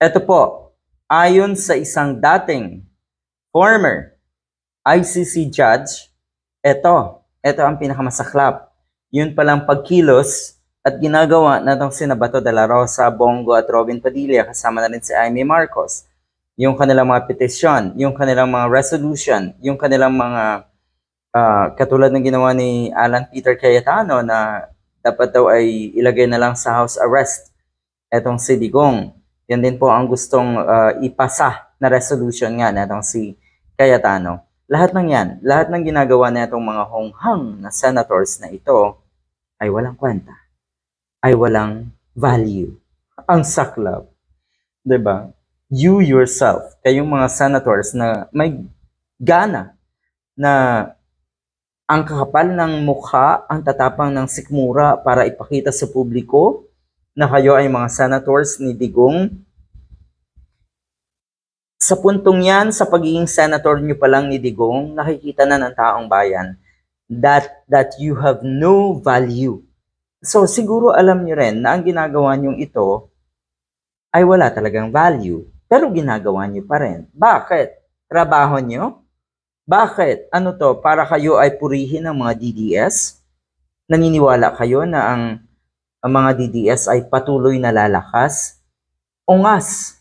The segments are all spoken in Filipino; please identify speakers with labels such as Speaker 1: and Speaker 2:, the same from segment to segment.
Speaker 1: Ito po, ayon sa isang dating former ICC judge, ito ang pinakamasaklap. Yun palang pagkilos at ginagawa na itong sina Bato de la Rosa, Bongo at Robin Padilla, kasama na rin si Amy Marcos. Yung kanilang mga petisyon, yung kanilang mga resolution, yung kanilang mga katulad ng ginawa ni Alan Peter Cayetano na dapat daw ay ilagay na lang sa house arrest etong si Digong. Yan din po ang gustong ipasa na resolution nga na etong si Cayetano. Lahat ng yan, lahat ng ginagawa na itong mga honghang na senators na ito ay walang kwenta, ay walang value. Ang saklap, 'di ba? You yourself, kayong mga senators na may gana na ang kakapal ng mukha, ang tatapang ng sikmura para ipakita sa publiko na kayo ay mga senators ni Digong. Sa puntong yan, sa pagiging senator nyo pa lang ni Digong, nakikita na ng taong bayan that you have no value. So siguro alam nyo rin na ang ginagawa nyong ito ay wala talagang value, pero ginagawa nyo pa rin. Bakit? Trabaho nyo? Bakit? Ano to? Para kayo ay purihin ng mga DDS? Naniniwala kayo na ang mga DDS ay patuloy na lalakas? Ungas!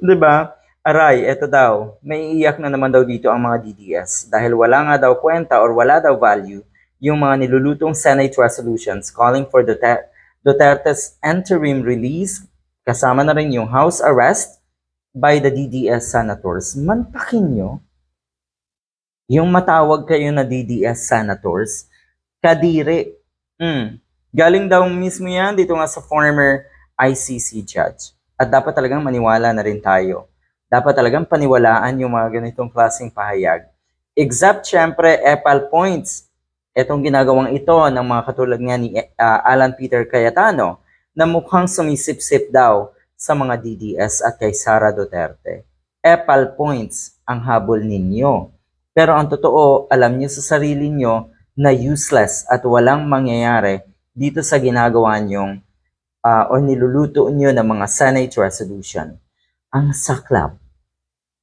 Speaker 1: Diba? Aray, eto daw, may iiyak na naman daw dito ang mga DDS dahil wala nga daw kwenta or wala daw value yung mga nilulutong Senate resolutions calling for Duterte's interim release, kasama na rin yung house arrest by the DDS senators. Mantakin nyo, yung matawag kayo na DDS senators, kadiri. Galing daw mismo yan dito nga sa former ICC judge. At dapat talagang maniwala na rin tayo. Dapat talagang paniwalaan yung mga ganitong klaseng pahayag. Except syempre, EPAL points. Itong ginagawang ito ng mga katulad nga ni Alan Peter Cayetano na mukhang sumisip-sip daw sa mga DDS at kay Sara Duterte. EPAL points ang habol ninyo. Pero ang totoo, alam nyo sa sarili nyo na useless at walang mangyayari dito sa ginagawa nyong o niluluto nyo ng mga Senate resolution. Ang saklap.